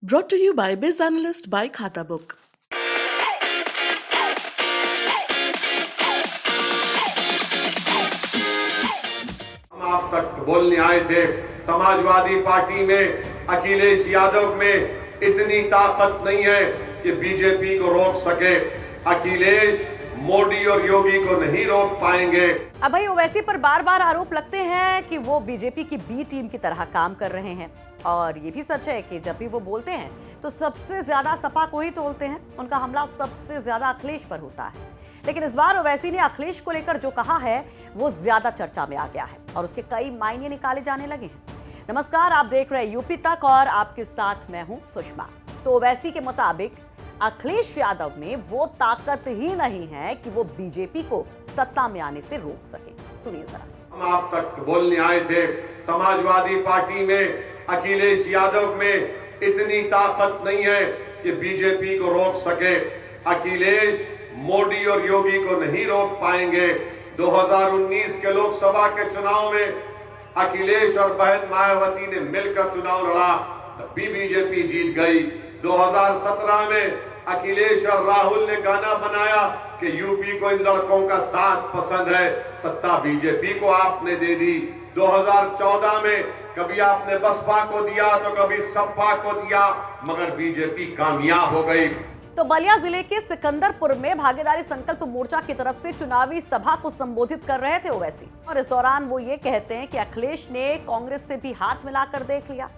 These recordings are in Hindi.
Brought to you by Biz Analyst by Khata Book. हम आप तक बोलने आए थे। समाजवादी पार्टी में अखिलेश यादव में इतनी ताकत नहीं है कि बीजेपी को रोक सके। अखिलेश मोदी और योगी को नहीं रोक पाएंगे। अब भाई ओवैसी पर बार बार आरोप लगते हैं कि वो बीजेपी की बी टीम की तरह काम कर रहे हैं, और ये भी सच है कि जब भी वो बोलते हैं तो सबसे ज्यादा सपा को ही तोलते हैं। उनका हमला सबसे ज्यादा अखिलेश पर होता है। लेकिन इस बार ओवैसी ने अखिलेश को लेकर जो कहा है वो ज्यादा चर्चा में आ गया है और उसके कई मायने निकाले जाने लगे हैं। नमस्कार, आप देख रहे हैं यूपी तक और आपके साथ मैं हूं सुषमा। तो ओवैसी के मुताबिक अखिलेश यादव में वो ताकत ही नहीं है कि वो बीजेपी को सत्ता में आने से रोक सके। सुनिए जरा। हम आप तक बोलने आए थे। समाजवादी पार्टी में अखिलेश यादव में इतनी ताकत नहीं है कि बीजेपी को रोक सके। अखिलेश मोदी और योगी को नहीं रोक पाएंगे। 2019 के लोकसभा के चुनाव में अखिलेश और बहन मायावती ने मिलकर चुनाव लड़ा, तब भी बीजेपी जीत गई। 2017 में अखिलेश और राहुल ने गाना बनाया कि यूपी को इन लड़कों का साथ पसंद है, सत्ता बीजेपी को आपने दे दी। 2014 में कभी आपने बसपा को दिया तो कभी सपा को दिया, मगर बीजेपी कामयाब हो गई। तो बलिया जिले के सिकंदरपुर में भागीदारी संकल्प मोर्चा की तरफ से चुनावी सभा को संबोधित कर रहे थे ओवैसी, और इस दौरान वो ये कहते हैं कि अखिलेश ने कांग्रेस से भी हाथ मिलाकर देख लिया।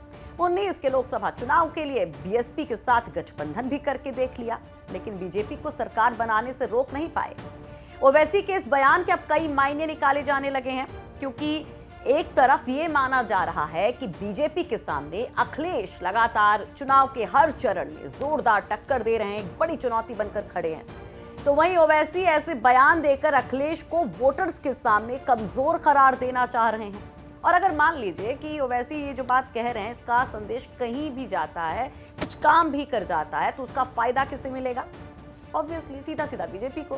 19 के लोकसभा चुनाव के लिए बीएसपी के साथ गठबंधन भी करके देख लिया, लेकिन बीजेपी को सरकार बनाने से रोक नहीं पाए। ओवैसी के इस बयान के अब कई मायने निकाले जाने लगे हैं, क्योंकि एक तरफ ये माना जा रहा है कि बीजेपी के सामने अखिलेश लगातार चुनाव के हर चरण में जोरदार टक्कर दे रहे हैं, एक बड़ी चुनौती बनकर खड़े हैं। तो वहीं ओवैसी ऐसे बयान देकर अखिलेश को वोटर्स के सामने कमजोर करार देना चाह रहे हैं। और अगर मान लीजिए कि ओवैसी ये जो बात कह रहे हैं इसका संदेश कहीं भी जाता है, कुछ काम भी कर जाता है, तो उसका फायदा किसे मिलेगा? ऑब्वियसली सीधा सीधा बीजेपी को,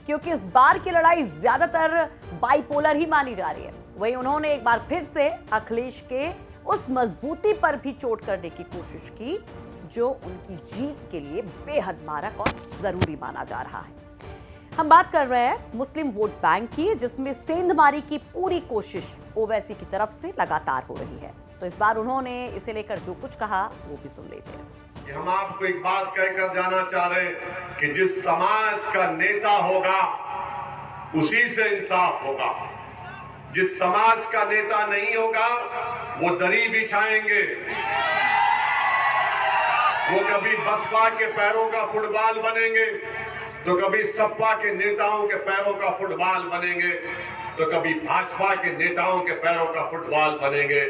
क्योंकि इस बार की लड़ाई ज्यादातर बाइपोलर ही मानी जा रही है। वहीं उन्होंने एक बार फिर से अखिलेश के उस मजबूती पर भी चोट करने की कोशिश की जो उनकी जीत के लिए बेहद मारक और जरूरी माना जा रहा है। हम बात कर रहे हैं मुस्लिम वोट बैंक की, जिसमें सेंधमारी की पूरी कोशिश ओवैसी की तरफ से लगातार हो रही है। तो इस बार उन्होंने इसे लेकर जो कुछ कहा वो भी सुन लीजिए। हम आपको एक बात कहकर जाना चाह रहे हैं कि जिस समाज का नेता होगा उसी से इंसाफ होगा। जिस समाज का नेता नहीं होगा वो दरी बिछाएंगे, वो कभी बसपा के पैरों का फुटबॉल बनेंगे, तो कभी सपा के नेताओं के पैरों का फुटबॉल बनेंगे, तो कभी भाजपा के नेताओं के पैरों का फुटबॉल बनेंगे।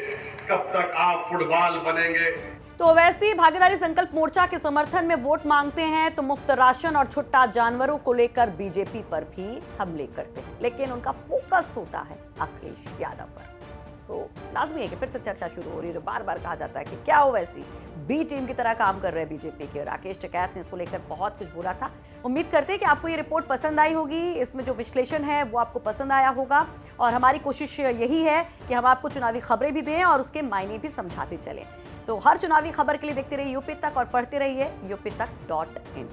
कब तक आप फुटबॉल बनेंगे? तो वैसे भागीदारी संकल्प मोर्चा के समर्थन में वोट मांगते हैं तो मुफ्त राशन और छुट्टा जानवरों को लेकर बीजेपी पर भी हमले करते हैं, लेकिन उनका फोकस होता है अखिलेश यादव पर। तो लाजमी है कि फिर से चर्चा शुरू हो रही है। बार बार कहा जाता है कि क्या ओवैसी बी टीम की तरह काम कर रहे हैं बीजेपी के। राकेश टिकैत ने इसको लेकर बहुत कुछ बोला था। उम्मीद करते हैं कि आपको ये रिपोर्ट पसंद आई होगी, इसमें जो विश्लेषण है वो आपको पसंद आया होगा, और हमारी कोशिश यही है कि हम आपको चुनावी खबरें भी दें और उसके मायने भी समझाते चलें। तो हर चुनावी खबर के लिए देखते रहिए यूपी तक और पढ़ते रहिए UPTak.in।